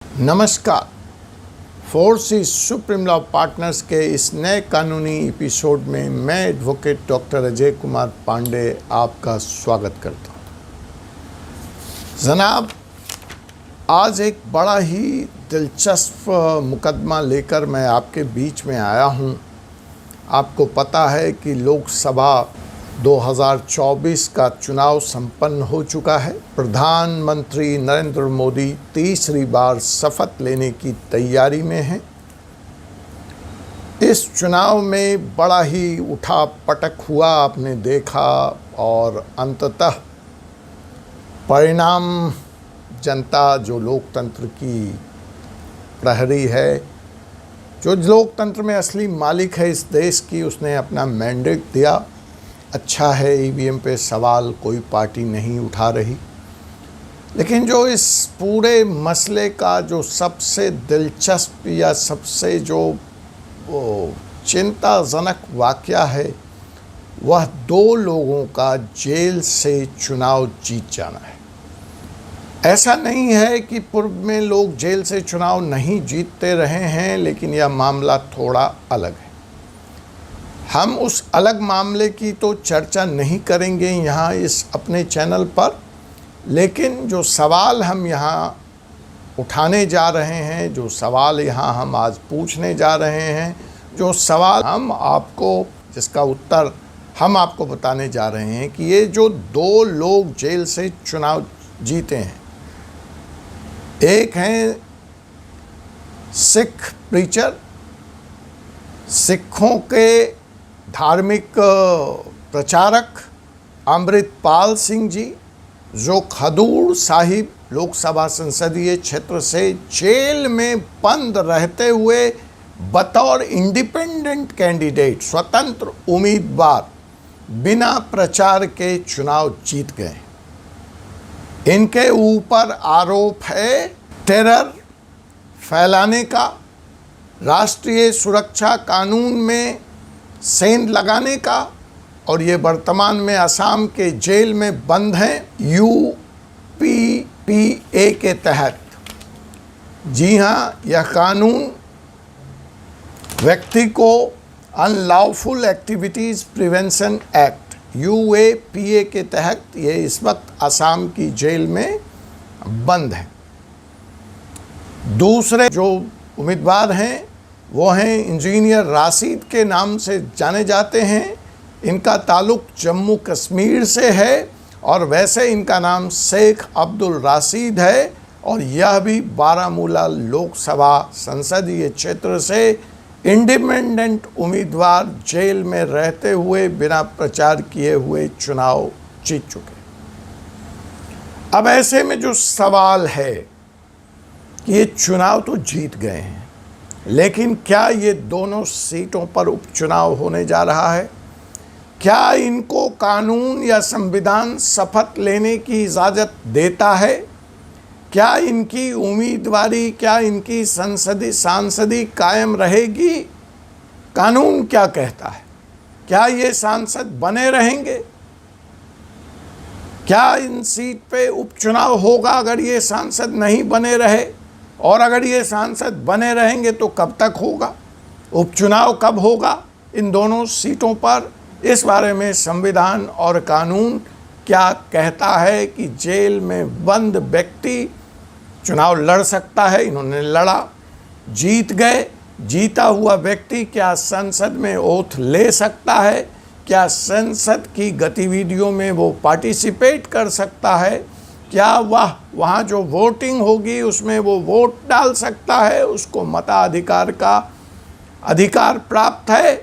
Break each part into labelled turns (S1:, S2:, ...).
S1: नमस्कार। Forces supreme law partners के इस नए कानूनी एपिसोड में मैं एडवोकेट डॉक्टर अजय कुमार पांडे आपका स्वागत करता हूँ। जनाब, आज एक बड़ा ही दिलचस्प मुकदमा लेकर मैं आपके बीच में आया हूँ। आपको पता है कि लोकसभा 2024 का चुनाव संपन्न हो चुका है। प्रधानमंत्री नरेंद्र मोदी तीसरी बार शपथ लेने की तैयारी में हैं। इस चुनाव में बड़ा ही उठा पटक हुआ आपने देखा और अंततः परिणाम जनता जो लोकतंत्र की प्रहरी है, जो लोकतंत्र में असली मालिक है इस देश की, उसने अपना मैंडेट दिया। अच्छा है, ईवीएम पे सवाल कोई पार्टी नहीं उठा रही। लेकिन जो इस पूरे मसले का जो सबसे दिलचस्प या सबसे जो चिंताजनक वाकया है, वह दो लोगों का जेल से चुनाव जीत जाना है। ऐसा नहीं है कि पूर्व में लोग जेल से चुनाव नहीं जीतते रहे हैं, लेकिन यह मामला थोड़ा अलग है। हम उस अलग मामले की तो चर्चा नहीं करेंगे यहाँ इस अपने चैनल पर, लेकिन जो सवाल हम यहाँ उठाने जा रहे हैं, जो सवाल यहाँ हम आज पूछने जा रहे हैं, जो सवाल हम आपको जिसका उत्तर हम आपको बताने जा रहे हैं कि ये जो दो लोग जेल से चुनाव जीते हैं, एक हैं सिख प्रीचर, सिखों के धार्मिक प्रचारक अमृतपाल सिंह जी, जो खडूर साहिब लोकसभा संसदीय क्षेत्र से जेल में बंद रहते हुए बतौर इंडिपेंडेंट कैंडिडेट, स्वतंत्र उम्मीदवार, बिना प्रचार के चुनाव जीत गए। इनके ऊपर आरोप है टेरर फैलाने का, राष्ट्रीय सुरक्षा कानून में सेंध लगाने का, और ये वर्तमान में असम के जेल में बंद हैं यूपीपीए के तहत। जी हाँ, यह कानून व्यक्ति को unlawful activities prevention act UAPA के तहत ये इस वक्त असम की जेल में बंद है। दूसरे जो उम्मीदवार हैं वो हैं इंजीनियर राशिद के नाम से जाने जाते हैं। इनका ताल्लुक जम्मू कश्मीर से है और वैसे इनका नाम शेख अब्दुल राशिद है, और यह भी बारामूला लोकसभा संसदीय क्षेत्र से इंडिपेंडेंट उम्मीदवार, जेल में रहते हुए बिना प्रचार किए हुए चुनाव जीत चुके। अब ऐसे में जो सवाल है कि ये चुनाव तो जीत गए हैं, लेकिन क्या ये दोनों सीटों पर उपचुनाव होने जा रहा है? क्या इनको कानून या संविधान शपथ लेने की इजाज़त देता है? क्या इनकी उम्मीदवारी, क्या इनकी सांसदी कायम रहेगी? कानून क्या कहता है? क्या ये सांसद बने रहेंगे? क्या इन सीट पे उपचुनाव होगा अगर ये सांसद नहीं बने रहे? और अगर ये सांसद बने रहेंगे तो कब तक होगा? उपचुनाव कब होगा इन दोनों सीटों पर? इस बारे में संविधान और कानून क्या कहता है कि जेल में बंद व्यक्ति चुनाव लड़ सकता है? इन्होंने लड़ा, जीत गए। जीता हुआ व्यक्ति क्या संसद में ओथ ले सकता है? क्या संसद की गतिविधियों में वो पार्टिसिपेट कर सकता है? क्या वह वहाँ जो वोटिंग होगी उसमें वो वोट डाल सकता है? उसको मताधिकार का अधिकार प्राप्त है?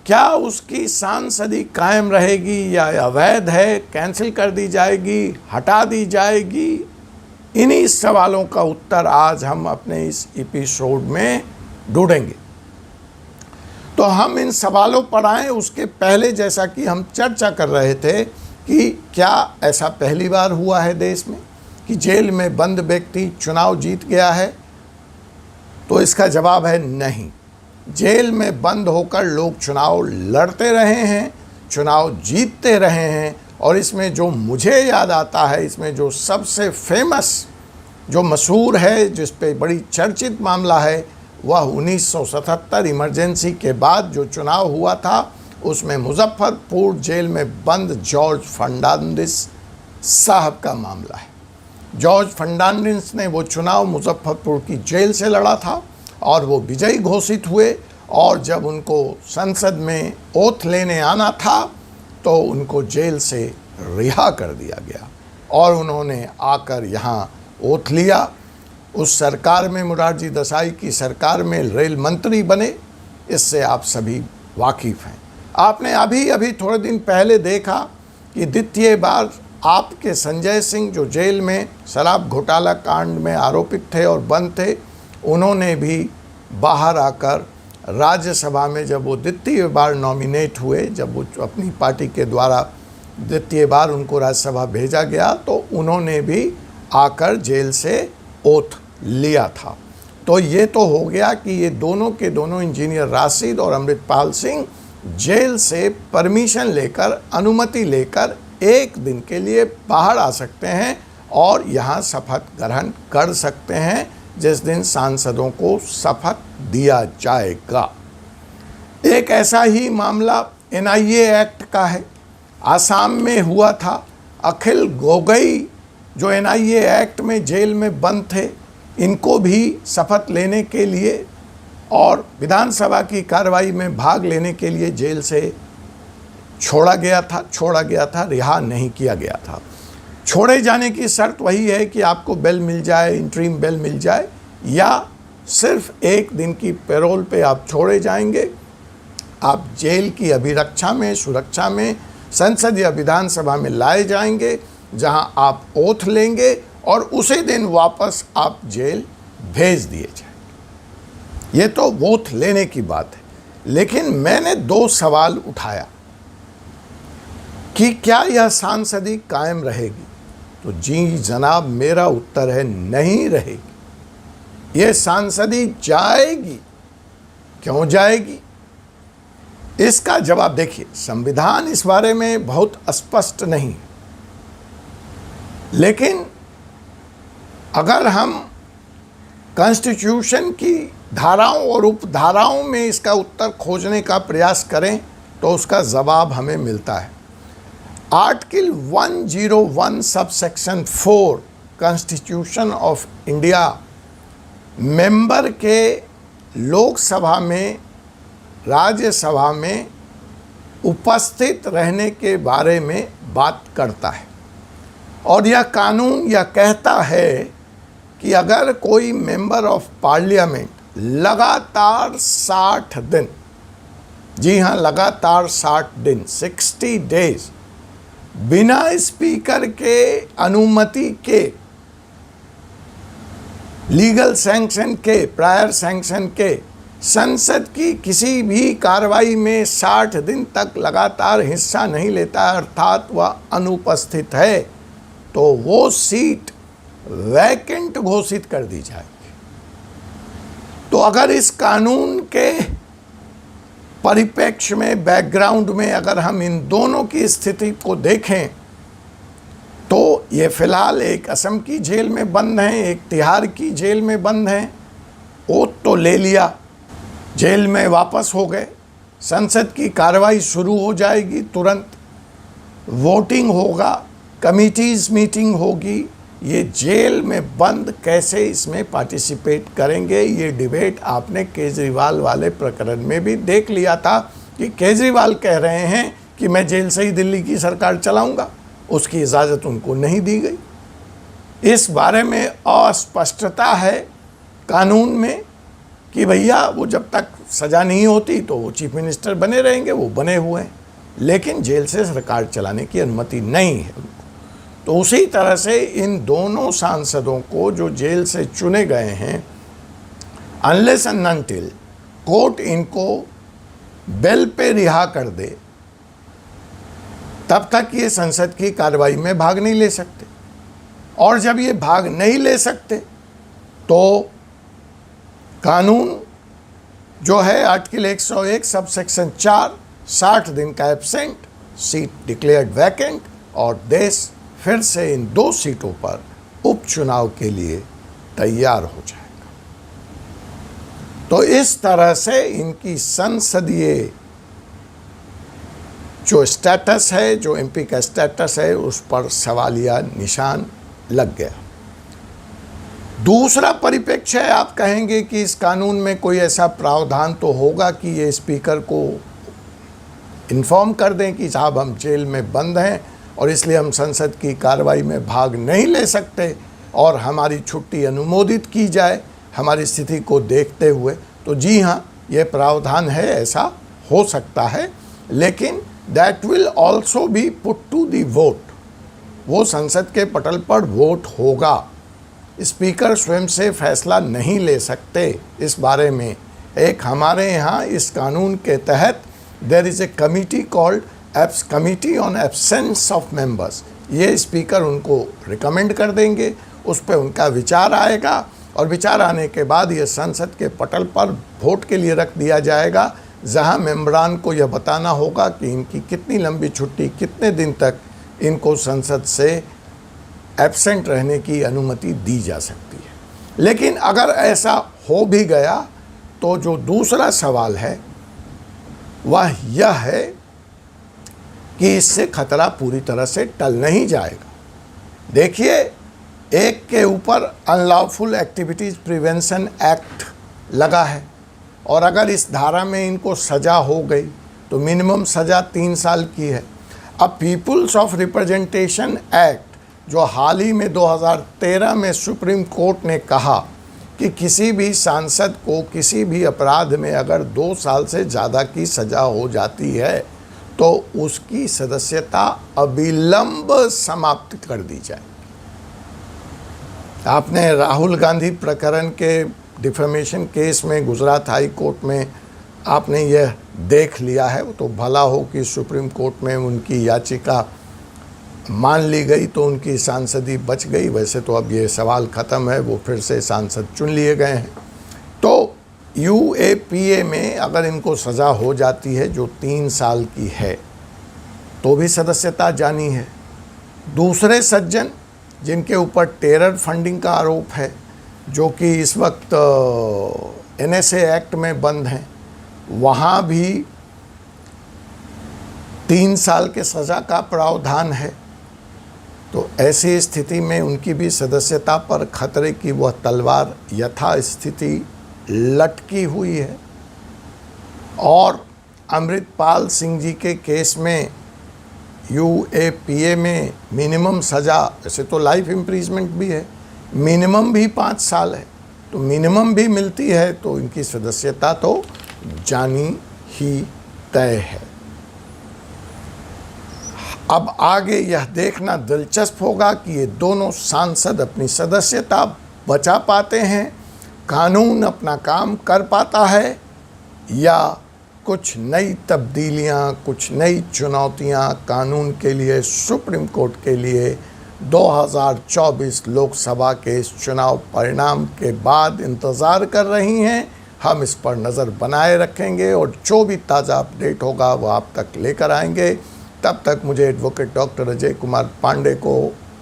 S1: क्या उसकी सांसदी कायम रहेगी या अवैध है, कैंसिल कर दी जाएगी, हटा दी जाएगी? इन्हीं सवालों का उत्तर आज हम अपने इस एपिसोड में ढूंढेंगे। तो हम इन सवालों पर आए उसके पहले, जैसा कि हम चर्चा कर रहे थे कि क्या ऐसा पहली बार हुआ है देश में कि जेल में बंद व्यक्ति चुनाव जीत गया है? तो इसका जवाब है नहीं। जेल में बंद होकर लोग चुनाव लड़ते रहे हैं, चुनाव जीतते रहे हैं, और इसमें जो मुझे याद आता है, इसमें जो सबसे फेमस जो मशहूर है, जिस पे बड़ी चर्चित मामला है, वह 1977 इमरजेंसी के बाद जो चुनाव हुआ था, उसमें मुजफ्फरपुर जेल में बंद जॉर्ज फर्नांडिस साहब का मामला है। जॉर्ज फर्नांडिस ने वो चुनाव मुजफ्फरपुर की जेल से लड़ा था और वो विजयी घोषित हुए, और जब उनको संसद में ओथ लेने आना था तो उनको जेल से रिहा कर दिया गया और उन्होंने आकर यहाँ ओथ लिया। उस सरकार में, मोरारजी देसाई की सरकार में रेल मंत्री बने। इससे आप सभी वाकिफ़ हैं। आपने अभी थोड़े दिन पहले देखा कि द्वितीय बार आपके संजय सिंह, जो जेल में शराब घोटाला कांड में आरोपित थे और बंद थे, उन्होंने भी बाहर आकर राज्यसभा में, जब वो द्वितीय बार नॉमिनेट हुए, जब वो अपनी पार्टी के द्वारा द्वितीय बार उनको राज्यसभा भेजा गया, तो उन्होंने भी आकर जेल से ओथ लिया था। तो ये तो हो गया कि ये दोनों के दोनों इंजीनियर राशिद और अमृतपाल सिंह जेल से परमिशन लेकर, अनुमति लेकर एक दिन के लिए बाहर आ सकते हैं और यहाँ शपथ ग्रहण कर सकते हैं, जिस दिन सांसदों को शपथ दिया जाएगा। एक ऐसा ही मामला NIA एक्ट का है। आसाम में हुआ था। अखिल गोगोई जो NIA एक्ट में जेल में बंद थे, इनको भी शपथ लेने के लिए और विधानसभा की कार्रवाई में भाग लेने के लिए जेल से छोड़ा गया था, रिहा नहीं किया गया था। छोड़े जाने की शर्त वही है कि आपको बेल मिल जाए, इंटरिम बेल मिल जाए, या सिर्फ एक दिन की पैरोल पे आप छोड़े जाएंगे। आप जेल की अभिरक्षा में, सुरक्षा में, संसद या विधानसभा में लाए जाएंगे, जहां आप ओथ लेंगे और उसी दिन वापस आप जेल भेज दिए जाएंगे। ये तो ओथ लेने की बात है। लेकिन मैंने 2 सवाल उठाया कि क्या यह सांसदी कायम रहेगी? तो जी जनाब, मेरा उत्तर है नहीं रहेगी। ये सांसदी जाएगी। क्यों जाएगी? इसका जवाब देखिए, संविधान इस बारे में बहुत स्पष्ट नहीं, लेकिन अगर हम कॉन्स्टिट्यूशन की धाराओं और उपधाराओं में इसका उत्तर खोजने का प्रयास करें तो उसका जवाब हमें मिलता है। Article 101 subsection 4 constitution of India member के लोकसभा में, राज्यसभा में उपस्थित रहने के बारे में बात करता है। और यह कानून यह कहता है कि अगर कोई मेंबर ऑफ पार्लियामेंट लगातार 60 दिन, जी हाँ, लगातार 60 दिन, 60 डेज, बिना स्पीकर के अनुमति के, लीगल सैंक्शन के, प्रायर सैंक्शन के, संसद की किसी भी कार्रवाई में 60 दिन तक लगातार हिस्सा नहीं लेता, अर्थात वह अनुपस्थित है, तो वो सीट वैकेंट घोषित कर दी जाएगी। तो अगर इस कानून के परिप्रेक्ष्य में, बैकग्राउंड में अगर हम इन दोनों की स्थिति को देखें, तो ये फिलहाल एक असम की जेल में बंद हैं, एक तिहाड़ की जेल में बंद हैं। ओथ तो ले लिया, जेल में वापस हो गए, संसद की कार्रवाई शुरू हो जाएगी, तुरंत वोटिंग होगा, कमिटीज़ मीटिंग होगी। ये जेल में बंद कैसे इसमें पार्टिसिपेट करेंगे? ये डिबेट आपने केजरीवाल वाले प्रकरण में भी देख लिया था कि केजरीवाल कह रहे हैं कि मैं जेल से ही दिल्ली की सरकार चलाऊंगा। उसकी इजाज़त उनको नहीं दी गई। इस बारे में अस्पष्टता है कानून में कि भैया वो जब तक सज़ा नहीं होती तो वो चीफ मिनिस्टर बने रहेंगे, वो बने हुए हैं, लेकिन जेल से सरकार चलाने की अनुमति नहीं है उनको। तो उसी तरह से इन दोनों सांसदों को जो जेल से चुने गए हैं, अनलेस एंड अनटिल कोर्ट इनको बेल पे रिहा कर दे, तब तक ये संसद की कार्रवाई में भाग नहीं ले सकते। और जब ये भाग नहीं ले सकते तो कानून जो है आर्टिकल 101 सबसेक्शन 4, 60 दिन का एब्सेंट, सीट डिक्लेयर्ड वैकेंट, और देश फिर से इन 2 सीटों पर उपचुनाव के लिए तैयार हो जाएगा। तो इस तरह से इनकी संसदीय जो स्टेटस है, जो एमपी का स्टेटस है, उस पर सवालिया निशान लग गया। दूसरा परिप्रेक्ष्य है, आप कहेंगे कि इस कानून में कोई ऐसा प्रावधान तो होगा कि ये स्पीकर को इन्फॉर्म कर दें कि साहब हम जेल में बंद हैं और इसलिए हम संसद की कार्रवाई में भाग नहीं ले सकते और हमारी छुट्टी अनुमोदित की जाए हमारी स्थिति को देखते हुए। तो जी हाँ, ये प्रावधान है, ऐसा हो सकता है, लेकिन that will also be put to the vote. वो संसद के पटल पर वोट होगा। स्पीकर स्वयं से फैसला नहीं ले सकते इस बारे में। एक हमारे यहाँ इस कानून के तहत there is a committee called committee on absence of members. ये स्पीकर उनको रिकमेंड कर देंगे, उस पर उनका विचार आएगा और विचार आने के बाद ये संसद के पटल पर वोट के लिए रख दिया जाएगा, जहां मेंबरान को यह बताना होगा कि इनकी कितनी लंबी छुट्टी, कितने दिन तक इनको संसद से एब्सेंट रहने की अनुमति दी जा सकती है। लेकिन अगर ऐसा हो भी गया तो जो दूसरा सवाल है वह यह है कि इससे खतरा पूरी तरह से टल नहीं जाएगा। देखिए, एक के ऊपर अनलॉफुल एक्टिविटीज़ प्रिवेंशन एक्ट लगा है और अगर इस धारा में इनको सज़ा हो गई तो मिनिमम सज़ा 3 साल की है। अब पीपुल्स ऑफ रिप्रेजेंटेशन एक्ट, जो हाल ही में 2013 में सुप्रीम कोर्ट ने कहा कि किसी भी सांसद को किसी भी अपराध में अगर 2 साल से ज़्यादा की सज़ा हो जाती है तो उसकी सदस्यता अविलंब समाप्त कर दी जाए। आपने राहुल गांधी प्रकरण के डिफेमेशन केस में गुजरात हाई कोर्ट में आपने यह देख लिया है। तो भला हो कि सुप्रीम कोर्ट में उनकी याचिका मान ली गई तो उनकी सांसदी बच गई। वैसे तो अब ये सवाल ख़त्म है, वो फिर से सांसद चुन लिए गए हैं। तो यूएपीए में अगर इनको सज़ा हो जाती है जो 3 साल की है तो भी सदस्यता जानी है। दूसरे सज्जन जिनके ऊपर टेरर फंडिंग का आरोप है, जो कि इस वक्त एनएसए एक्ट में बंद हैं, वहाँ भी 3 साल के सज़ा का प्रावधान है। तो ऐसी स्थिति में उनकी भी सदस्यता पर खतरे की वह तलवार यथास्थिति लटकी हुई है। और अमृतपाल सिंह जी के केस में यूएपीए में मिनिमम सज़ा, वैसे तो लाइफ इम्प्रिजमेंट भी है, मिनिमम भी 5 साल है। तो मिनिमम भी मिलती है तो इनकी सदस्यता तो जानी ही तय है। अब आगे यह देखना दिलचस्प होगा कि ये दोनों सांसद अपनी सदस्यता बचा पाते हैं, कानून अपना काम कर पाता है, या कुछ नई तब्दीलियां, कुछ नई चुनौतियां कानून के लिए, सुप्रीम कोर्ट के लिए 2024 लोकसभा के इस चुनाव परिणाम के बाद इंतज़ार कर रही हैं। हम इस पर नज़र बनाए रखेंगे और जो भी ताज़ा अपडेट होगा वो आप तक लेकर आएंगे। तब तक मुझे एडवोकेट डॉक्टर अजय कुमार पांडे को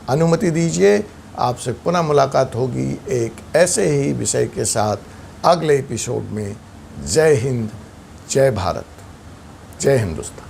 S1: अनुमति दीजिए। आपसे पुनः मुलाकात होगी एक ऐसे ही विषय के साथ अगले एपिसोड में। जय हिंद, जय भारत, जय हिंदुस्तान।